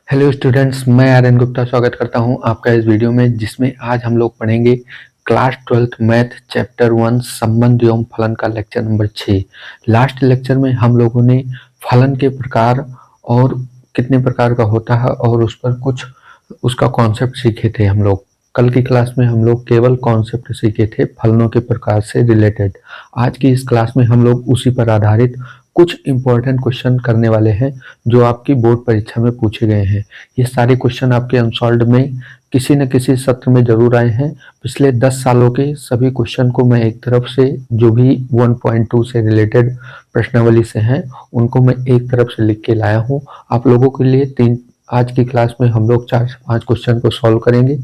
Hello students, मैं आर्यन गुप्ता स्वागत करता हूं आपका इस वीडियो में, जिसमें आज हम लोग पढ़ेंगे क्लास 12th मैथ चैप्टर 1 संबंध एवं फलन का लेक्चर नंबर 6। लास्ट लेक्चर में हम लोगों ने फलन के प्रकार और कितने प्रकार का होता है और उस पर कुछ उसका कॉन्सेप्ट सीखे थे। हम लोग कल की क्लास में हम लोग केवल कॉन्सेप्ट सीखे थे फलनों के प्रकार से रिलेटेड। आज की इस क्लास में हम लोग उसी पर आधारित कुछ इंपॉर्टेंट क्वेश्चन करने वाले हैं जो आपकी बोर्ड परीक्षा में पूछे गए हैं। ये सारे क्वेश्चन आपके अनसॉल्व्ड में किसी न किसी सत्र में जरूर आए हैं। पिछले 10 सालों के सभी क्वेश्चन को मैं एक तरफ से, जो भी 1.2 से रिलेटेड प्रश्नावली से हैं, उनको मैं एक तरफ से लिख के लाया हूँ आप लोगों के लिए। आज की क्लास में हम लोग 4 से 5 क्वेश्चन को सॉल्व करेंगे।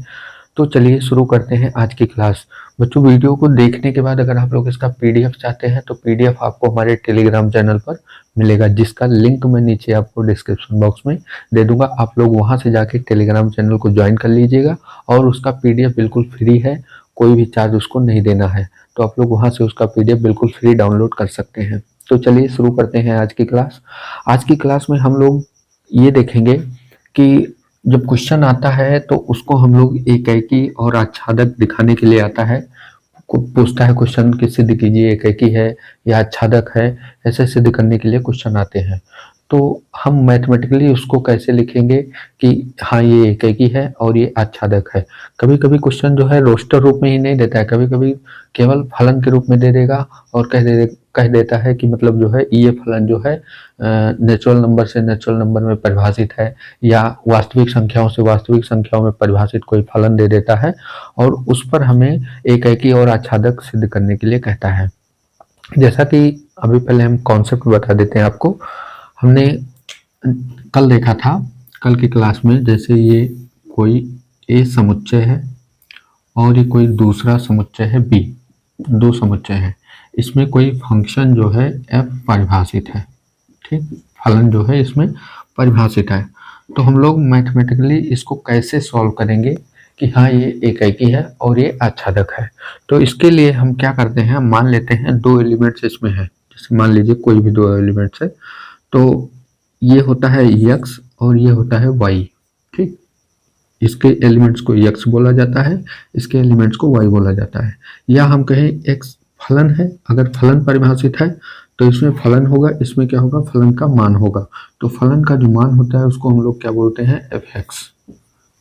तो चलिए शुरू करते हैं आज की क्लास। बच्चों, वीडियो को देखने के बाद अगर आप लोग इसका पीडीएफ चाहते हैं तो पीडीएफ आपको हमारे टेलीग्राम चैनल पर मिलेगा, जिसका लिंक मैं नीचे आपको डिस्क्रिप्शन बॉक्स में दे दूंगा। आप लोग वहां से जाके टेलीग्राम चैनल को ज्वाइन कर लीजिएगा और उसका पीडीएफ बिल्कुल फ्री है, कोई भी चार्ज उसको नहीं देना है। तो आप लोग वहां से उसका पीडीएफ बिल्कुल फ्री डाउनलोड कर सकते हैं। तो चलिए शुरू करते हैं आज की क्लास। आज की क्लास में हम लोग ये देखेंगे कि जब क्वेश्चन आता है तो उसको हम लोग एकाएकी और आच्छादक दिखाने के लिए आता है। पूछता है क्वेश्चन कि सिद्ध कीजिए एकाएकी है या आच्छादक है, ऐसे सिद्ध करने के लिए क्वेश्चन आते हैं। तो हम मैथमेटिकली उसको कैसे लिखेंगे कि हाँ ये एकाएकी है और ये आच्छादक है। कभी कभी क्वेश्चन जो है रोस्टर रूप में ही नहीं देता है, कभी कभी केवल फलन के रूप में दे देगा और कह देता है कि मतलब जो है ये फलन जो है नेचुरल नंबर से नेचुरल नंबर में परिभाषित है, या वास्तविक संख्याओं से वास्तविक संख्याओं में परिभाषित कोई फलन दे देता है और उस पर हमें एकाएकी और आच्छादक सिद्ध करने के लिए कहता है। जैसा कि अभी पहले हम कॉन्सेप्ट बता देते हैं आपको। हमने कल देखा था, कल की क्लास में, जैसे ये कोई ए समुच्चय है और ये कोई दूसरा समुच्चय है बी, दो समुच्चय है। इसमें कोई फंक्शन जो है एफ परिभाषित है, ठीक, फलन जो है इसमें परिभाषित है। तो हम लोग मैथमेटिकली इसको कैसे सॉल्व करेंगे कि हाँ ये एकाएकी है और ये आच्छादक है। तो इसके लिए हम क्या करते हैं, मान लेते हैं दो एलिमेंट्स इसमें है। जैसे मान लीजिए कोई भी दो एलिमेंट्स है, तो ये होता है x और ये होता है y, ठीक। इसके एलिमेंट्स को x बोला जाता है, इसके एलिमेंट्स को y बोला जाता है। या हम कहें x फलन है, अगर फलन परिभाषित है तो इसमें फलन होगा, इसमें क्या होगा, फलन का मान होगा। तो फलन का जो मान होता है उसको हम लोग क्या बोलते हैं, f(x),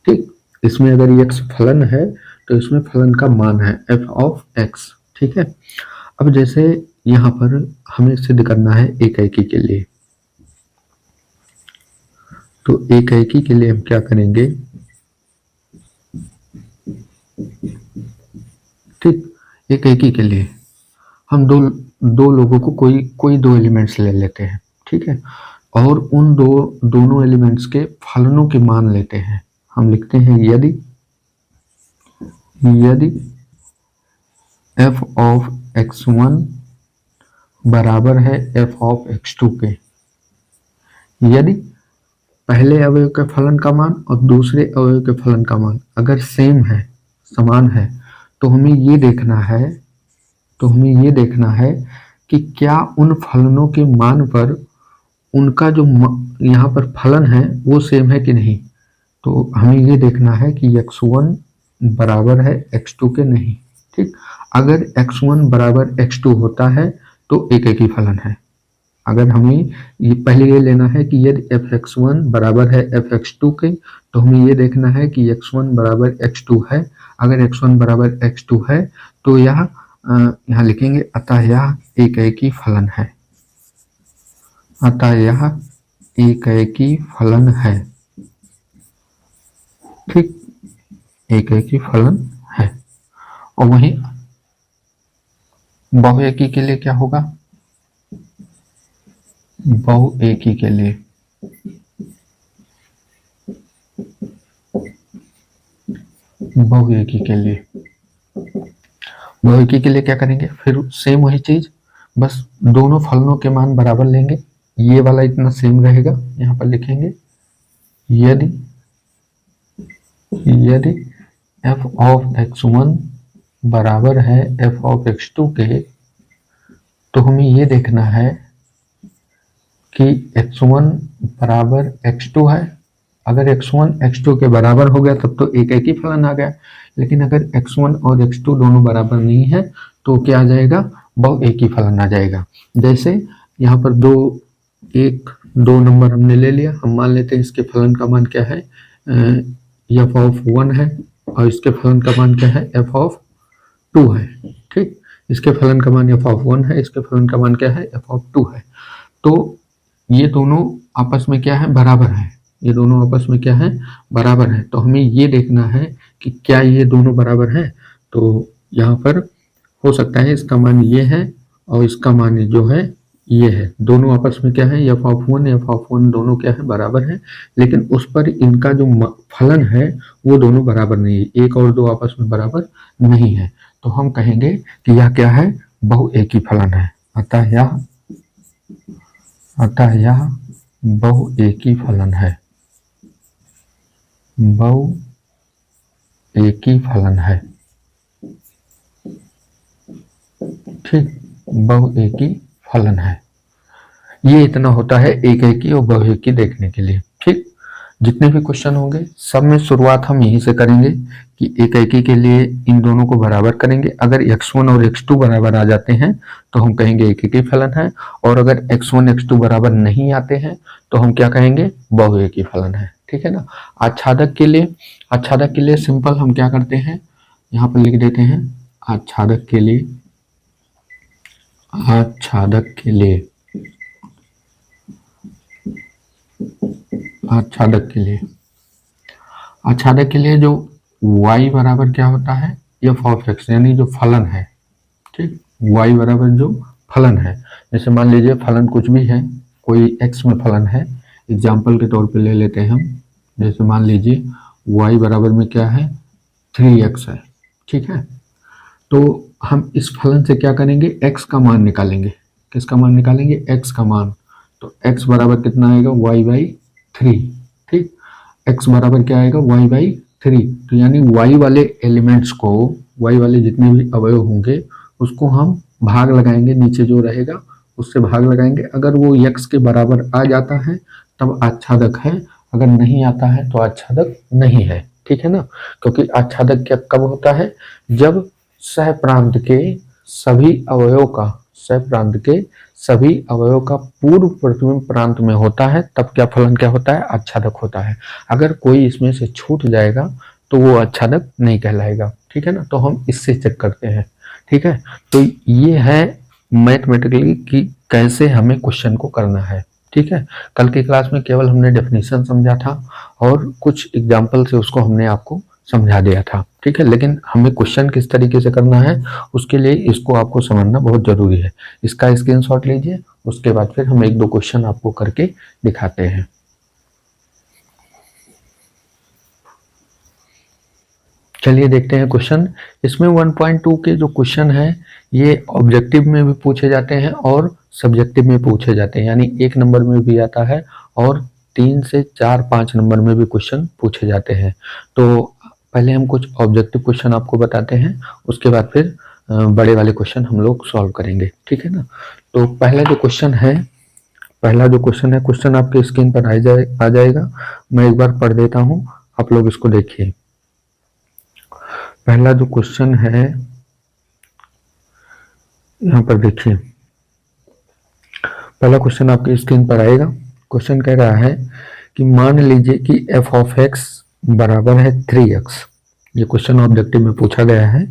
ठीक। इसमें अगर x फलन है तो इसमें फलन का मान है f(x), ठीक है। अब जैसे यहाँ पर हमें सिद्ध करना है एकाएकी के लिए, तो एकाएकी के लिए हम क्या करेंगे, ठीक। एकाएकी के लिए हम दो लोगों को कोई दो एलिमेंट्स ले लेते हैं, ठीक है, और उन दोनों एलिमेंट्स के फलनों के मान लेते हैं। हम लिखते हैं यदि f(x1) बराबर है f(x2) के, यदि पहले अवयव के फलन का मान और दूसरे अवयव के फलन का मान अगर सेम है, समान है, तो हमें ये देखना है कि क्या उन फलनों के मान पर उनका जो यहाँ पर फलन है वो सेम है कि नहीं। तो हमें ये देखना है कि x1 बराबर है x2 के नहीं, ठीक। अगर x1 बराबर x2 होता है तो एकाएकी फलन है। अगर हमें ये पहले ये लेना है कि यदि f(x1) बराबर है f(x2) के, तो हमें ये देखना है कि x1 बराबर x2 है। अगर x1 बराबर x2 है तो यहाँ लिखेंगे अतः यह एकाएकी फलन है, अतः यह एकाएकी फलन है, ठीक, एकाएकी फलन है। और वहीं बहुएकी के लिए क्या होगा, बहुएकी के लिए क्या करेंगे, फिर सेम वही चीज, बस दोनों फलनों के मान बराबर लेंगे। ये वाला इतना सेम रहेगा, यहाँ पर लिखेंगे यदि f(x1) बराबर है f(x2) के, तो हमें ये देखना है कि x1 बराबर x2 है अगर x1 x2 के बराबर हो गया तब तो एक ही फलन आ गया, लेकिन अगर x1 और x2 दोनों बराबर नहीं है तो क्या आ जाएगा, बहु एक ही फलन आ जाएगा। जैसे यहाँ पर दो नंबर हमने ले लिया, हम मान लेते हैं इसके फलन का मान क्या है, f(1) है और इसके फलन का मान क्या है, f(2) है। ठीक, इसके फलन का मान f(1) है, इसके फलन का मान क्या है, f(2) है। तो ये दोनों आपस में क्या है, बराबर है। ये दोनों आपस में क्या है, बराबर है। तो हमें ये देखना है कि क्या ये दोनों बराबर हैं। तो यहाँ पर हो सकता है इसका मान ये है और इसका मान जो है ये है, दोनों आपस में क्या है, f(1) दोनों क्या है, बराबर है, लेकिन उस पर इनका जो फलन है वो दोनों बराबर नहीं है, एक और दो आपस में बराबर नहीं है। तो हम कहेंगे कि यह क्या है, बहु एक ही फलन है। अतः यह बहु एक ही फलन है, बहु एक ही फलन है। ठीक, बहु एक ही फलन है। ये इतना होता है एक और बहुएकी देखने के लिए। ठीक, जितने भी क्वेश्चन होंगे सब में शुरुआत हम यहीं से करेंगे कि एक के लिए इन दोनों को बराबर करेंगे। अगर x1 और x2 बराबर आ जाते हैं तो हम कहेंगे एक ही फलन है, और अगर x1 x2 बराबर नहीं आते हैं तो हम क्या कहेंगे, बहु एक ही फलन है। ठीक है ना। आच्छादक के लिए सिंपल हम क्या करते हैं, यहाँ पर लिख देते हैं आच्छादक के लिए जो y बराबर क्या होता है, f(x) यानी जो फलन है। ठीक, y बराबर जो फलन है, जैसे मान लीजिए फलन कुछ भी है, कोई x में फलन है, एग्जाम्पल के तौर पे ले लेते हैं हम। जैसे मान लीजिए y बराबर में क्या है, 3x है। ठीक है, तो हम इस फलन से क्या करेंगे, x का मान निकालेंगे। किसका मान निकालेंगे, x का मान। तो x बराबर कितना आएगा, y/3। ठीक, x बराबर क्या आएगा, y/3। तो यानी y वाले एलिमेंट्स को, y वाले जितने भी अवयव होंगे उसको हम भाग लगाएंगे, नीचे जो रहेगा उससे भाग लगाएंगे। अगर वो x के बराबर आ जाता है तब आच्छादक है, अगर नहीं आता है तो आच्छादक नहीं है। ठीक है ना, क्योंकि आच्छादक क्या कब होता है, जब सह प्रांत के सभी अवयव का पूर्व प्रतिबिंब प्रांत में होता है, तब क्या फलन क्या होता है, आच्छादक होता है। अगर कोई इसमें से छूट जाएगा तो वो आच्छादक नहीं कहलाएगा। ठीक है ना, तो हम इससे चेक करते हैं। ठीक है, तो ये है मैथमेटिकली कि कैसे हमें क्वेश्चन को करना है। ठीक है, कल की क्लास में केवल हमने डेफिनेशन समझा था और कुछ एग्जाम्पल से उसको हमने आपको समझा दिया था। ठीक है, लेकिन हमें क्वेश्चन किस तरीके से करना है उसके लिए इसको आपको समझना बहुत जरूरी है। इसका स्क्रीनशॉट लीजिए, उसके बाद फिर हम एक दो क्वेश्चन आपको करके दिखाते हैं। चलिए देखते हैं क्वेश्चन। इसमें 1.2 के जो क्वेश्चन है ये ऑब्जेक्टिव में भी पूछे जाते हैं और सब्जेक्टिव में पूछे जाते हैं, यानी 1 नंबर में भी आता है और 3 से 4-5 नंबर में भी क्वेश्चन पूछे जाते हैं। तो पहले हम कुछ ऑब्जेक्टिव क्वेश्चन आपको बताते हैं, उसके बाद फिर बड़े वाले क्वेश्चन हम लोग सॉल्व करेंगे। ठीक है ना, तो पहला जो क्वेश्चन है, क्वेश्चन आपके स्क्रीन पर आ जाएगा। मैं एक बार पढ़ देता हूं, आप लोग इसको देखिए। पहला जो क्वेश्चन है यहाँ पर देखिए, पहला क्वेश्चन आपके स्क्रीन पर आएगा। क्वेश्चन कह रहा है कि मान लीजिए कि f(x) बराबर है 3x। ये क्वेश्चन ऑब्जेक्टिव में पूछा गया है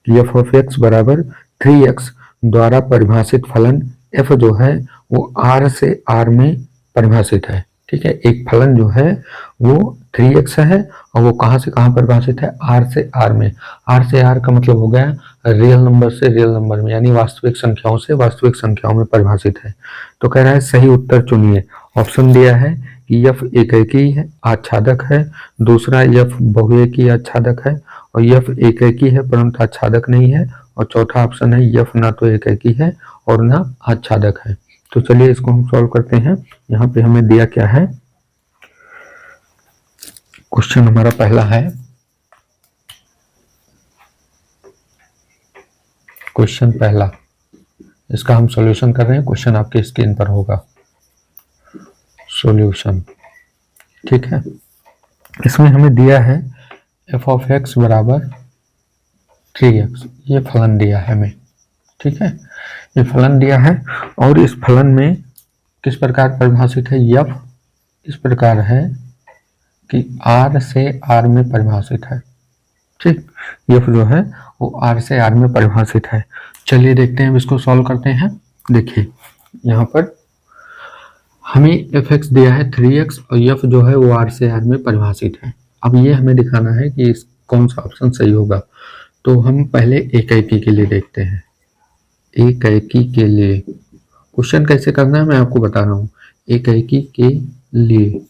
कि f(x) बराबर 3x द्वारा परिभाषित फलन f जो है वो r से r में परिभाषित है। ठीक है, एक फलन जो है वो 3x है और वो कहाँ से कहाँ परिभाषित है, r से r में। r से r का मतलब हो गया रियल नंबर से रियल नंबर में, यानी वास्तविक संख्याओं से वास्तविक संख्याओं में परिभाषित है। तो कह रहा है सही उत्तर चुनिए। ऑप्शन दिया है कि f एकेकी है, आच्छादक है, दूसरा f बहुएकी आच्छादक है, और f एकेकी है परंतु आच्छादक नहीं है, और चौथा ऑप्शन है f ना तो एकेकी है और ना आच्छादक है। तो चलिए इसको हम सॉल्व करते हैं। यहाँ पे हमें दिया क्या है, क्वेश्चन हमारा पहला है, क्वेश्चन पहला, इसका हम सॉल्यूशन कर रहे हैं। क्वेश्चन आपके स्क्रीन पर होगा, सॉल्यूशन। ठीक है, इसमें हमें दिया है एफ ऑफ एक्स बराबर 3x, ये फलन दिया है हमें, ठीक है, ये फलन दिया है। और इस फलन में किस प्रकार परिभाषित है, यफ इस प्रकार है कि r से r में परिभाषित है, ठीक, यफ जो है वो r से r में परिभाषित है। चलिए देखते हैं, अब इसको सॉल्व करते हैं। देखिए यहाँ पर हमें एफ एक्स दिया है 3x और यफ जो है वो r से r में परिभाषित है। अब ये हमें दिखाना है कि इस कौन सा ऑप्शन सही होगा। तो हम पहले एकाएकी के लिए देखते हैं। एकाएकी के लिए क्वेश्चन कैसे करना है मैं आपको बता रहा हूँ। एकाएकी के लिए,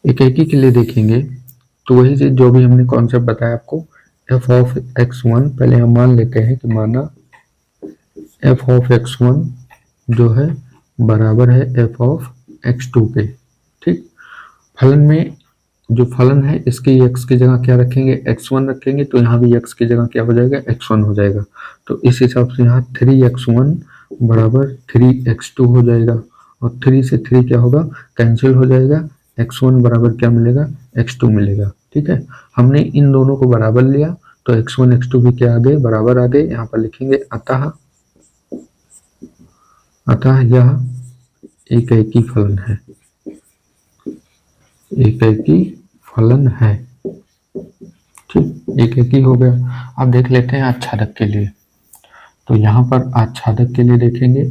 एकाएकी के लिए देखेंगे तो वही चीज जो भी हमने कॉन्सेप्ट बताया आपको, एफ ऑफ x1, पहले हम मान लेते हैं कि माना एफ ऑफ x1 जो है बराबर है एफ ऑफ x2 के, ठीक। फलन में जो फलन है इसके x की जगह क्या रखेंगे, x1 रखेंगे, तो यहाँ भी x की जगह क्या हो जाएगा, x1 हो जाएगा। तो इस हिसाब से यहाँ 3x1 बराबर 3x2 हो जाएगा, और 3 से 3 क्या होगा, कैंसिल हो जाएगा, x1 बराबर क्या मिलेगा, x2 मिलेगा, ठीक है। हमने इन दोनों को बराबर लिया तो x1 x2 भी क्या आ गए, बराबर आ गए। यहाँ पर लिखेंगे अतः यह एकाएकी फलन है, एकाएकी फलन है, ठीक, एकाएकी हो गया। अब देख लेते हैं आच्छादक के लिए। तो यहाँ पर आच्छादक के लिए देखेंगे,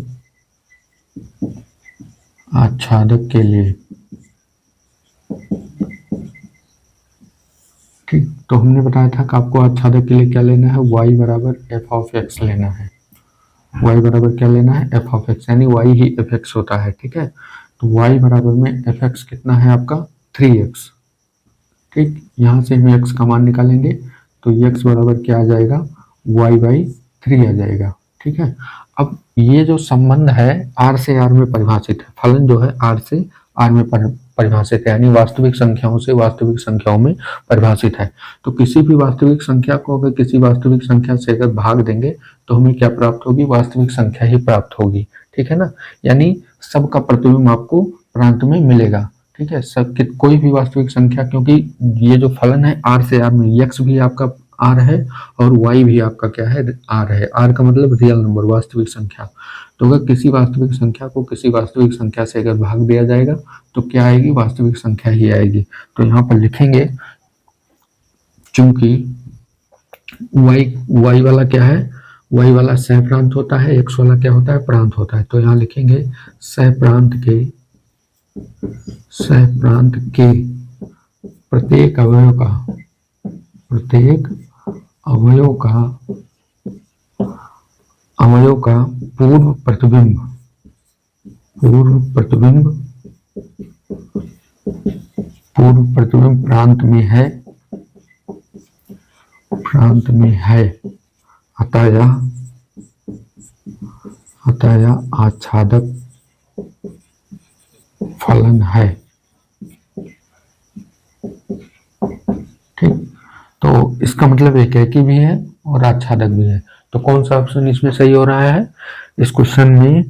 आच्छादक के लिए, ठीक। तो हमने बताया था कि आपको आच्छादक के लिए क्या लेना है, y बराबर एफ ऑफ एक्स लेना है, y बराबर क्या लेना है, एफ ऑफ एक्स, यानी y ही एफ एक्स होता है, ठीक है। तो y बराबर में एफ एक्स कितना है आपका 3x, ठीक। यहाँ से हम x का मान निकालेंगे तो x बराबर क्या आ जाएगा, y/3 आ जाएगा, ठीक है। अब ये जो संबंध है r से r में परिभाषित है, फलन जो है r से r में परिभाषित है, यानी वास्तविक संख्याओं से वास्तविक संख्याओं में परिभाषित है। तो किसी भी वास्तविक संख्या को अगर किसी वास्तविक संख्या से अगर भाग देंगे तो हमें क्या प्राप्त होगी, वास्तविक संख्या ही प्राप्त होगी, ठीक है ना। यानी सबका प्रतिबिंब आपको प्रांत में मिलेगा, ठीक है। सब कोई भी वास्तविक संख्या, क्योंकि ये जो फलन है r से r में, x भी आपका r है और y भी आपका क्या है, r है। r का मतलब रियल नंबर, वास्तविक संख्या। तो अगर किसी वास्तविक संख्या को किसी वास्तविक संख्या से अगर भाग दिया जाएगा तो क्या आएगी, वास्तविक संख्या ही आएगी। तो यहाँ पर लिखेंगे चूंकि y वाला क्या है, y वाला सह प्रांत होता है, x वाला क्या होता है, प्रांत होता है। तो यहाँ लिखेंगे सह प्रांत के प्रत्येक अवयव का पूर्व प्रतिबिंब प्रांत में है, अतः यह आच्छादक फलन है, ठीक। तो इसका मतलब एकाएकी भी है और आच्छादक भी है। तो कौन सा ऑप्शन इसमें सही हो रहा है, इस क्वेश्चन में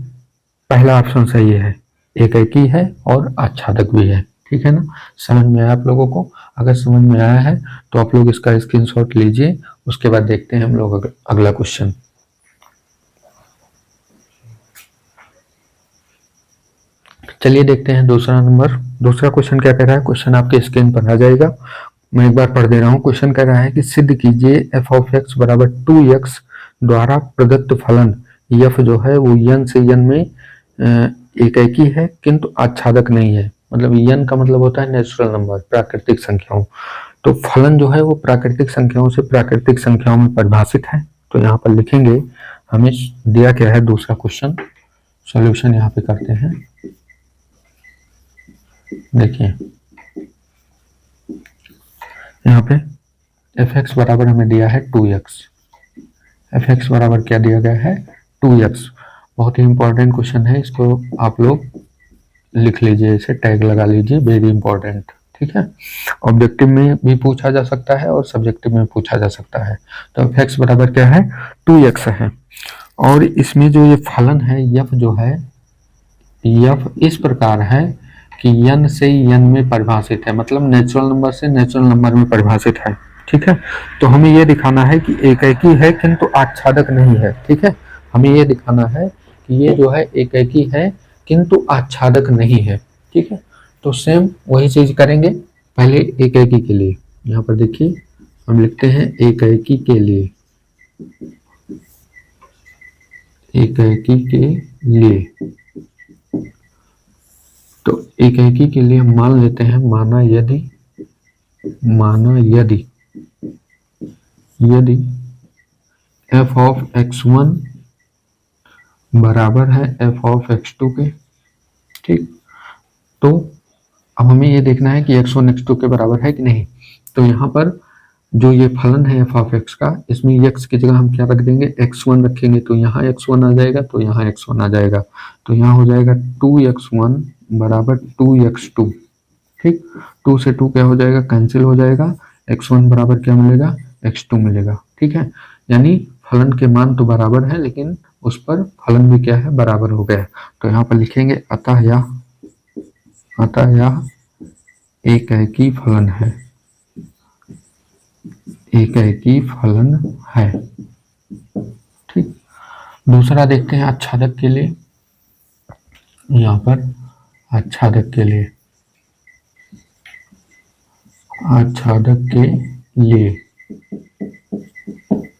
पहला ऑप्शन सही है, एकाएकी है और आच्छादक भी है, ठीक है ना। समझ में आया आप लोगों को? अगर समझ में आया है तो आप लोग इसका स्क्रीनशॉट लीजिए, उसके बाद देखते हैं हम लोग अगला क्वेश्चन। चलिए देखते हैं दूसरा क्वेश्चन क्या कह रहा है। क्वेश्चन आपके स्क्रीन पर आ जाएगा, मैं एक बार पढ़ दे रहा हूँ। क्वेश्चन कह रहा है कि सिद्ध कीजिए एफ ऑफ एक्स बराबर 2x द्वारा प्रदत्त फलन यफ जो है वो यन से यन में एकाएकी है किंतु आच्छादक नहीं है। मतलब यन का मतलब होता है नेचुरल नंबर, प्राकृतिक संख्याओं। तो फलन जो है वो प्राकृतिक संख्याओं से प्राकृतिक संख्याओं में परिभाषित है। तो यहाँ पर लिखेंगे, हमें दिया क्या है दूसरा क्वेश्चन, सॉल्यूशन यहाँ पे करते हैं। देखिए यहाँ पे एफ एक्स बराबर हमें दिया है 2x, एफ एक्स बराबर क्या दिया गया है 2x। बहुत ही इंपॉर्टेंट क्वेश्चन है, इसको आप लोग लिख लीजिए, इसे टैग लगा लीजिए, वेरी इंपॉर्टेंट, ठीक है। ऑब्जेक्टिव में भी पूछा जा सकता है और सब्जेक्टिव में पूछा जा सकता है। तो एफ एक्स बराबर क्या है 2x है, और इसमें जो ये फलन है यफ जो है, यफ इस प्रकार है कि n से n में परिभाषित है, मतलब नेचुरल नंबर से नेचुरल नंबर में परिभाषित है। ठीक है, तो हमें यह दिखाना है कि एकैकी है किंतु आच्छादक नहीं है। ठीक है, हमें यह दिखाना है कि ये जो है एकैकी है किंतु आच्छादक नहीं है। ठीक है, तो सेम वही चीज करेंगे। पहले एकैकी के लिए यहाँ पर देखिए हम लिखते हैं एकैकी के लिए, एकैकी के लिए। तो एकैकी के लिए हम मान लेते हैं, माना यदि f ऑफ x1 बराबर है f ऑफ x2 के। ठीक, तो अब हमें ये देखना है कि x1 x2 के बराबर है कि नहीं। तो यहाँ पर जो ये फलन है f ऑफ x का, इसमें x की जगह हम क्या रख देंगे, x1 रखेंगे, तो यहाँ x1 आ जाएगा, तो यहाँ x1 आ जाएगा, तो यहाँ हो जाएगा 2x1 बराबर 2x2। ठीक, 2 से 2 क्या हो जाएगा, कैंसिल हो जाएगा, x1 बराबर क्या मिलेगा, x2 मिलेगा। ठीक है, यानी फलन के मान तो बराबर है लेकिन उस पर फलन भी क्या है, बराबर हो गया। तो यहाँ पर लिखेंगे अतः यह एकैकी फलन है, एकैकी फलन है। ठीक, दूसरा देखते हैं आच्छादक के लिए। यहाँ पर आच्छादक के लिए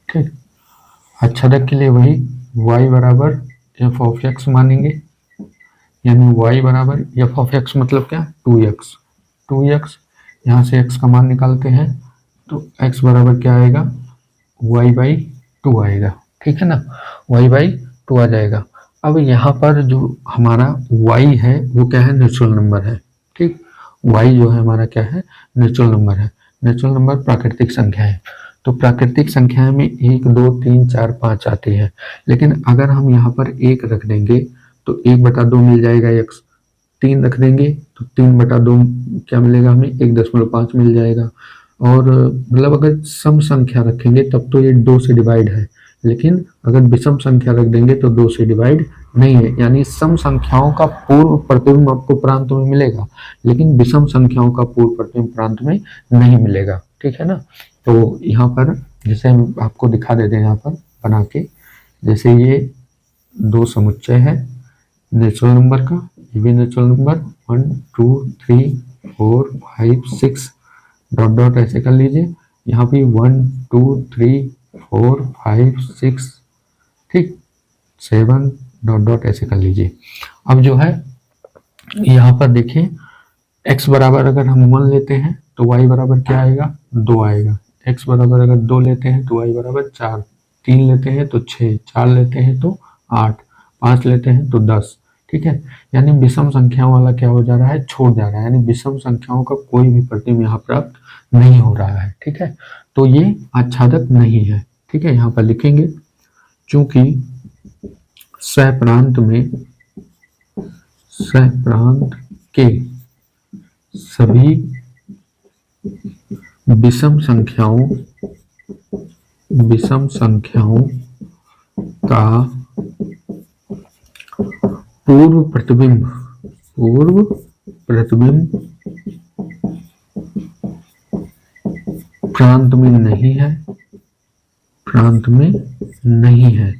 ठीक, आच्छादक के लिए वही y बराबर f ऑफ x मानेंगे, यानी y बराबर f ऑफ x मतलब क्या, 2x। यहाँ से x का मान निकालते हैं तो x बराबर क्या आएगा, y/2 आएगा। ठीक है ना, y/2 आ जाएगा। अब यहाँ पर जो हमारा y है वो क्या है, नेचुरल नंबर है। ठीक, y जो है हमारा क्या है, नेचुरल नंबर है। नेचुरल नंबर प्राकृतिक संख्या है, तो प्राकृतिक संख्या में 1 2 3 4 5 आती है, लेकिन अगर हम यहाँ पर 1 रख देंगे तो 1/2 मिल जाएगा x, 3 रख देंगे तो 3/2 क्या मिलेगा हमें, 1.5 मिल जाएगा। और मतलब अगर सम संख्या रखेंगे तब तो ये 2 से डिवाइड है, लेकिन अगर विषम संख्या रख देंगे तो 2 से डिवाइड नहीं है, यानी सम संख्याओं का पूर्व प्रतिबिंब आपको प्रांत में मिलेगा, लेकिन विषम संख्याओं का पूर्व प्रतिबिंब प्रांत में नहीं मिलेगा। ठीक है ना, तो यहाँ पर जैसे हम आपको दिखा देते हैं यहाँ पर बना के, जैसे ये 2 समुच्चय है नेचुरल नंबर का, ये भी नेचुरल नंबर 1 2 3 4 5 6 डॉट डॉट ऐसे कर लीजिए, यहाँ भी 1 2 3 4 5 6 ठीक 7 डॉट डॉट ऐसे कर लीजिए। अब जो है यहाँ पर देखिए x बराबर अगर हम 1 लेते हैं तो y बराबर क्या आएगा, 2 आएगा। x बराबर अगर 2 लेते हैं तो y बराबर 4, 3 लेते हैं तो 6, 4 लेते हैं तो 8, 5 लेते हैं तो 10। ठीक है, यानी विषम संख्याओं वाला क्या हो जा रहा है, छोड़ जा रहा है, यानी विषम संख्याओं का कोई भी प्रतिबिंब यहाँ प्राप्त नहीं हो रहा है। ठीक है, तो ये आच्छादक नहीं है। ठीक है, यहाँ पर लिखेंगे चूंकि सप्रांत के सभी विषम संख्याओं का पूर्व प्रतिबिंब प्रांत में नहीं है,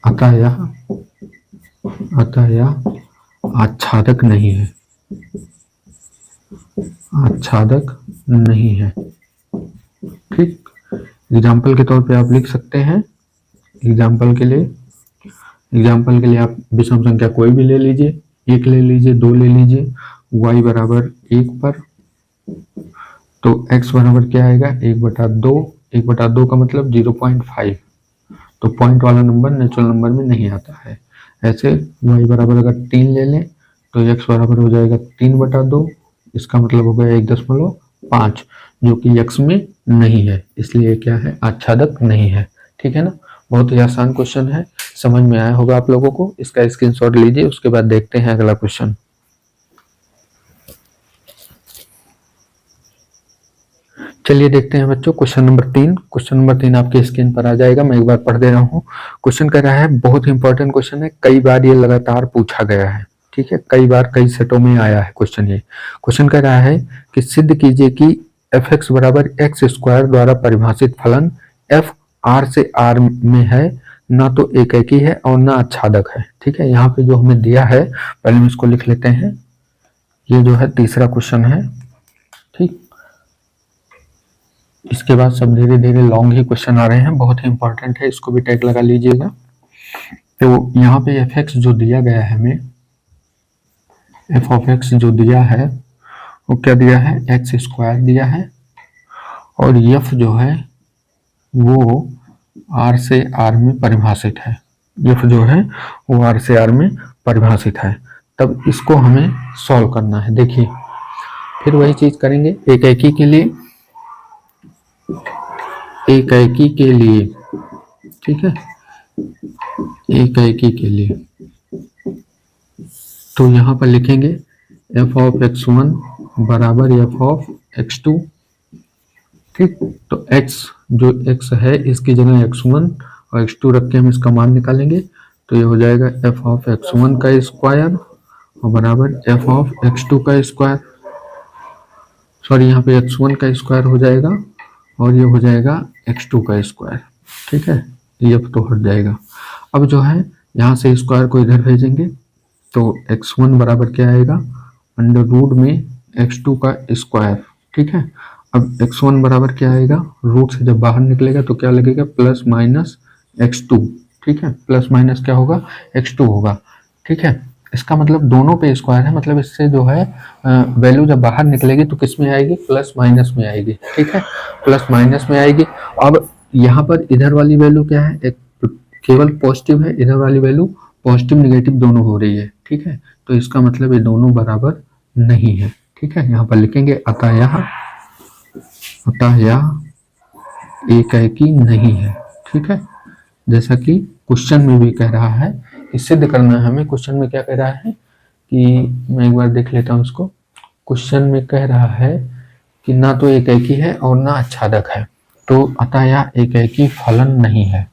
अतः यह आच्छादक नहीं है। ठीक, एग्जाम्पल के तौर पे आप लिख सकते हैं, एग्जाम्पल के लिए आप विषम संख्या कोई भी ले लीजिए, 1 ले लीजिए, 2 ले लीजिए, y बराबर 1 पर तो x बराबर क्या आएगा, 1/2, 1/2 का मतलब 0.5, तो पॉइंट वाला नंबर नेचुरल नंबर में नहीं आता है। ऐसे y बराबर अगर 3 ले लें तो x बराबर हो जाएगा 3/2, इसका मतलब हो गया 1.5, जो कि x में नहीं है, इसलिए क्या है, आच्छादक नहीं है। ठीक है ना, बहुत ही आसान क्वेश्चन है, समझ में आया होगा आप लोगों को। इसका स्क्रीनशॉट लीजिए, उसके बाद देखते हैं अगला क्वेश्चन। चलिए देखते हैं बच्चों क्वेश्चन नंबर 3। क्वेश्चन नंबर 3 आपके स्क्रीन पर आ जाएगा, मैं एक बार पढ़ दे रहा हूँ। क्वेश्चन कह रहा है, बहुत ही इंपॉर्टेंट क्वेश्चन है, कई बार ये लगातार पूछा गया है। ठीक है, कई बार कई सेटों में आया है क्वेश्चन। ये क्वेश्चन कह रहा है कि सिद्ध कीजिए कि एफ एक्स बराबर एक्स स्क्वायर द्वारा परिभाषित फलन एफ आर से आर में है, ना तो एकेकी है और ना आच्छादक है। ठीक है, यहाँ पे जो हमें दिया है पहले हम इसको लिख लेते हैं। ये जो है तीसरा क्वेश्चन है। ठीक, इसके बाद सब धीरे धीरे लॉन्ग ही क्वेश्चन आ रहे हैं, बहुत ही इंपॉर्टेंट है, इसको भी टैग लगा लीजिएगा। तो यहाँ पे एफ एक्स जो दिया गया है हमें, एफ ऑफ एक्स जो दिया है वो क्या दिया है, एक्स स्क्वायर दिया है, और एफ जो है वो आर से आर में परिभाषित है। एफ जो है वो आर से आर में परिभाषित है। तब इसको हमें सॉल्व करना है। देखिए फिर वही चीज करेंगे एकेकी के लिए, एकेकी के लिए, ठीक है, एकेकी के लिए तो यहाँ पर लिखेंगे एफ ऑफ एक्स वन बराबर एफ ऑफ एक्स टू। ठीक, तो x जो x है इसकी जगह x1 और x2 रख के हम इसका मान निकालेंगे। तो ये हो जाएगा f ऑफ x1 का स्क्वायर और बराबर f ऑफ x2 का स्क्वायर, सॉरी यहाँ पे x1 का स्क्वायर हो जाएगा और ये हो जाएगा x2 का स्क्वायर। ठीक है, ये तो हट जाएगा। अब जो है यहाँ से स्क्वायर को इधर भेजेंगे तो x1 बराबर क्या आएगा, अंडर रूट में x2 का स्क्वायर। ठीक है, अब x1 बराबर क्या आएगा, रूट से जब बाहर निकलेगा तो क्या लगेगा, प्लस माइनस x2। ठीक है, प्लस माइनस क्या होगा, x2 होगा। ठीक है, इसका मतलब दोनों पे स्क्वायर है, मतलब इससे जो है वैल्यू जब बाहर निकलेगी तो किस में आएगी, प्लस माइनस में आएगी। ठीक है, प्लस माइनस में आएगी। अब यहाँ पर इधर वाली वैल्यू क्या है, एक केवल पॉजिटिव है, इधर वाली वैल्यू पॉजिटिव निगेटिव दोनों हो रही है। ठीक है, तो इसका मतलब ये दोनों बराबर नहीं है। ठीक है, यहाँ पर लिखेंगे अतः यह एकेकी नहीं है। ठीक है, जैसा कि क्वेश्चन में भी कह रहा है, इस सिद्ध करना है हमें। क्वेश्चन में क्या कह रहा है कि मैं एक बार देख लेता हूँ इसको। क्वेश्चन में कह रहा है कि ना तो एकेकी है और ना आच्छादक है, तो अतः यह एकेकी फलन नहीं है,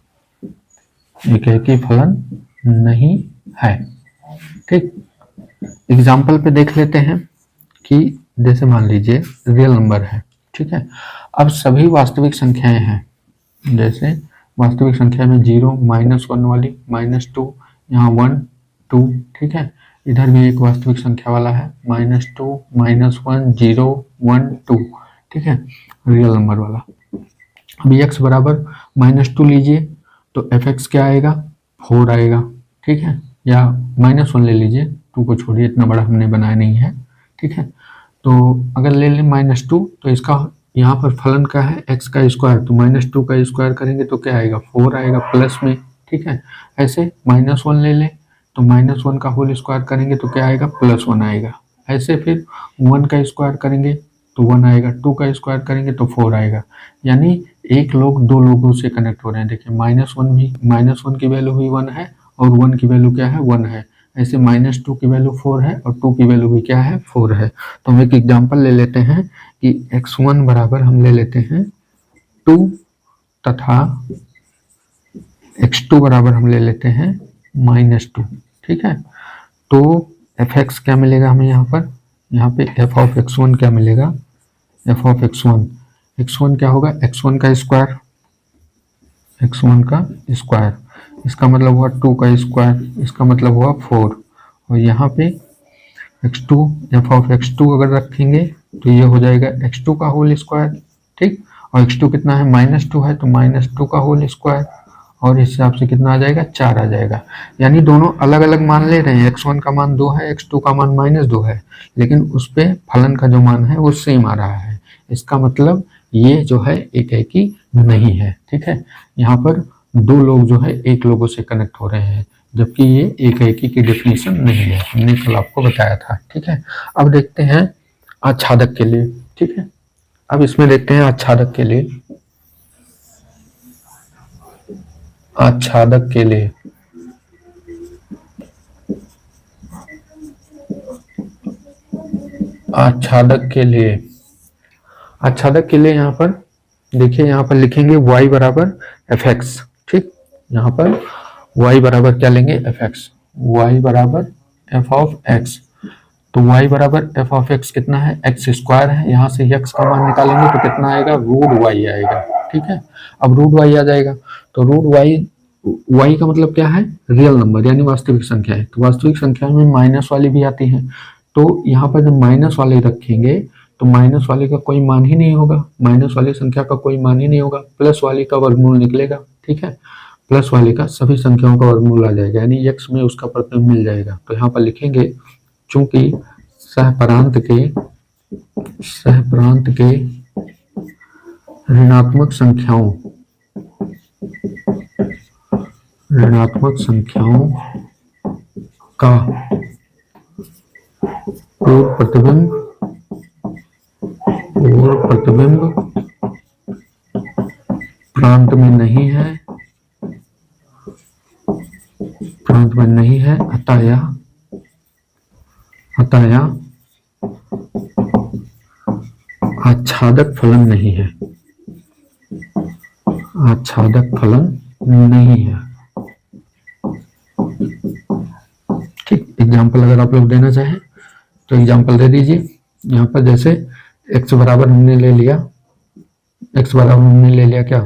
एकेकी फलन नहीं है। ठीक, एग्जाम्पल पे देख लेते हैं कि जैसे मान लीजिए रियल नंबर है। ठीक है, अब सभी वास्तविक संख्याएं हैं, जैसे वास्तविक संख्या में 0, -1 वाली, -2, यहाँ 1, 2। ठीक है, इधर भी एक वास्तविक संख्या वाला है, -2, -1, 0, 1, 2। ठीक है, रियल नंबर वाला। अभी x बराबर -2 लीजिए तो एफ एक्स क्या आएगा, 4 आएगा। ठीक है, या -1 ले लीजिए, 2 को छोड़िए, इतना बड़ा हमने बनाया नहीं है। ठीक है, तो अगर ले लें -2 तो इसका यहाँ पर फलन क्या है, x का स्क्वायर, तो -2 का स्क्वायर करेंगे तो क्या आएगा, 4 आएगा प्लस में। ठीक है, ऐसे -1 ले लें तो -1 का होल स्क्वायर करेंगे तो क्या आएगा, +1 आएगा। ऐसे फिर 1 का स्क्वायर करेंगे तो 1 आएगा, 2 का स्क्वायर करेंगे तो 4 आएगा। यानी एक लोग दो लोगों से कनेक्ट हो रहे हैं। देखिए -1 की वैल्यू भी 1 है और 1 की वैल्यू क्या है, 1 है। ऐसे -2 की वैल्यू 4 है और 2 की वैल्यू भी क्या है, 4 है। तो हम एक एग्जांपल ले लेते हैं कि x1 बराबर हम ले लेते हैं 2 तथा x2 बराबर हम ले लेते हैं -2। ठीक है, तो एफ एक्स क्या मिलेगा हमें यहाँ पे एफ ऑफ x1 क्या मिलेगा, एफ ऑफ x1 क्या होगा, x1 का स्क्वायर, x1 का स्क्वायर, इसका मतलब हुआ 2 का स्क्वायर, इसका मतलब हुआ 4। और यहाँ पे x2, एफ ऑफ x2 अगर रखेंगे तो ये हो जाएगा x2 का होल स्क्वायर। ठीक, और x2 कितना है, -2 है, तो -2 का होल स्क्वायर, और इस हिसाब से कितना आ जाएगा, 4 आ जाएगा। यानी दोनों अलग अलग मान ले रहे हैं, x1 का मान 2 है, x2 का मान -2 है, लेकिन उस पे फलन का जो मान है वो सेम आ रहा है। इसका मतलब ये जो है एकेकी नहीं है। ठीक है, यहाँ पर दो लोग जो है एक लोगों से कनेक्ट हो रहे हैं, जबकि ये एकेकी की डेफिनेशन नहीं है, हमने कल आपको बताया था। ठीक है, अब देखते हैं आच्छादक के लिए। ठीक है, अब इसमें देखते हैं आच्छादक के लिए, आच्छादक के लिए आच्छादक के लिए यहाँ पर देखिए, यहाँ पर लिखेंगे y बराबर एफ एक्स। ठीक, यहाँ पर y बराबर क्या लेंगे, एफ एक्स, y बराबर एफ ऑफ एक्स, तो y बराबर एफ ऑफ एक्स कितना है, एक्स स्क्वायर है, यहाँ से x का मान निकालेंगे तो कितना आएगा, रूट y आएगा। ठीक है, अब रूट y आ जाएगा, तो रूट y का मतलब क्या है, रियल नंबर यानी वास्तविक संख्या है। तो वास्तविक संख्या में माइनस वाली भी आती है, तो यहाँ पर जब माइनस वाले रखेंगे तो माइनस वाले का कोई मान ही नहीं होगा, माइनस वाली संख्या का कोई मान ही नहीं होगा, प्लस वाले का वर्गमूल निकलेगा। ठीक है, प्लस वाले का सभी संख्याओं का वर्गमूल आ जाएगा, यानी x में उसका प्रतिबिंब मिल जाएगा। तो यहाँ पर लिखेंगे चूंकि सहप्रांत के ऋणात्मक संख्याओं का पूर्व प्रतिबिंब प्रांत में नहीं है, अतः यह आच्छादक फलन नहीं है, ठीक। एग्जाम्पल अगर आप लोग देना चाहें तो एग्जाम्पल दे दीजिए। यहाँ पर जैसे x बराबर हमने ले लिया, क्या,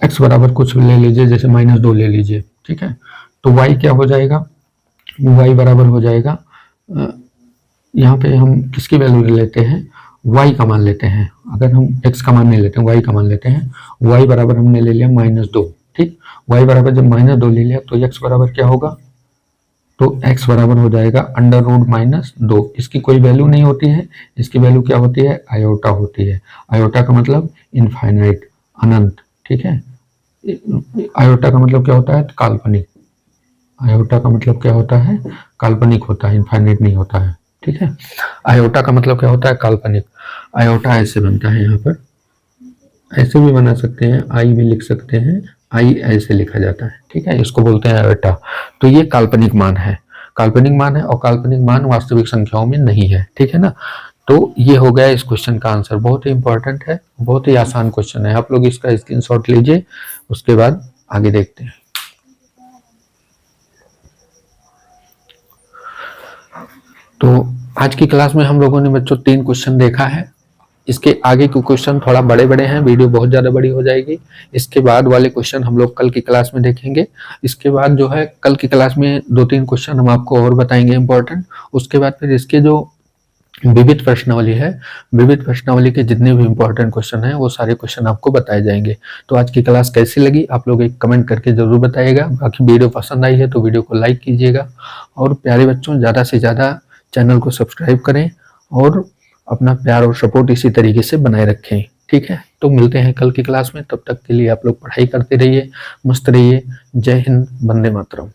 x बराबर कुछ ले लीजिए, जैसे -2 ले लीजिए। ठीक है, तो y क्या हो जाएगा, y बराबर हो जाएगा, यहाँ पे हम किसकी वैल्यू लेते हैं, y का मान लेते हैं। अगर हम x का मान नहीं लेते हैं, y का मान लेते हैं। y बराबर हमने ले लिया -2। ठीक, y बराबर जब -2 ले लिया तो x बराबर क्या होगा, तो x बराबर हो जाएगा √-2। इसकी कोई वैल्यू नहीं होती है, इसकी वैल्यू क्या होती है, आयोटा होती है। आयोटा का मतलब इनफाइनाइट, अनंत। ठीक है, आयोटा का मतलब क्या होता है, काल्पनिक। आयोटा का मतलब क्या होता है, काल्पनिक होता है, इनफाइनाइट नहीं होता है। ठीक है, आयोटा का मतलब क्या होता है, काल्पनिक। आयोटा ऐसे बनता है, यहाँ पर ऐसे भी बना सकते हैं, आई भी लिख सकते हैं, आई ऐसे लिखा जाता है। ठीक है, इसको बोलते हैं आयोटा। तो ये काल्पनिक मान है, और काल्पनिक मान वास्तविक संख्याओं में नहीं है। ठीक है ना, तो ये हो गया इस क्वेश्चन का आंसर। बहुत ही इंपॉर्टेंट है, बहुत ही आसान क्वेश्चन है, आप लोग इसका स्क्रीनशॉट लीजिए, उसके बाद आगे देखते हैं। तो आज की क्लास में हम लोगों ने बच्चों 3 क्वेश्चन देखा है। इसके आगे के क्वेश्चन थोड़ा बड़े हैं, वीडियो बहुत ज्यादा बड़ी हो जाएगी। इसके बाद वाले क्वेश्चन हम लोग कल की क्लास में देखेंगे। इसके बाद जो है कल की क्लास में 2-3 क्वेश्चन हम आपको और बताएंगे इंपॉर्टेंट। उसके बाद फिर इसके जो विविध प्रश्नावली है, विविध प्रश्नावली के जितने भी इंपॉर्टेंट क्वेश्चन हैं वो सारे क्वेश्चन आपको बताए जाएंगे। तो आज की क्लास कैसी लगी आप लोग एक कमेंट करके जरूर बताइएगा। बाकी वीडियो पसंद आई है तो वीडियो को लाइक कीजिएगा, और प्यारे बच्चों ज्यादा से ज्यादा चैनल को सब्सक्राइब करें और अपना प्यार और सपोर्ट इसी तरीके से बनाए रखें। ठीक है, तो मिलते हैं कल की क्लास में, तब तक के लिए आप लोग पढ़ाई करते रहिए, मस्त रहिए। जय हिंद, वंदे मातरम।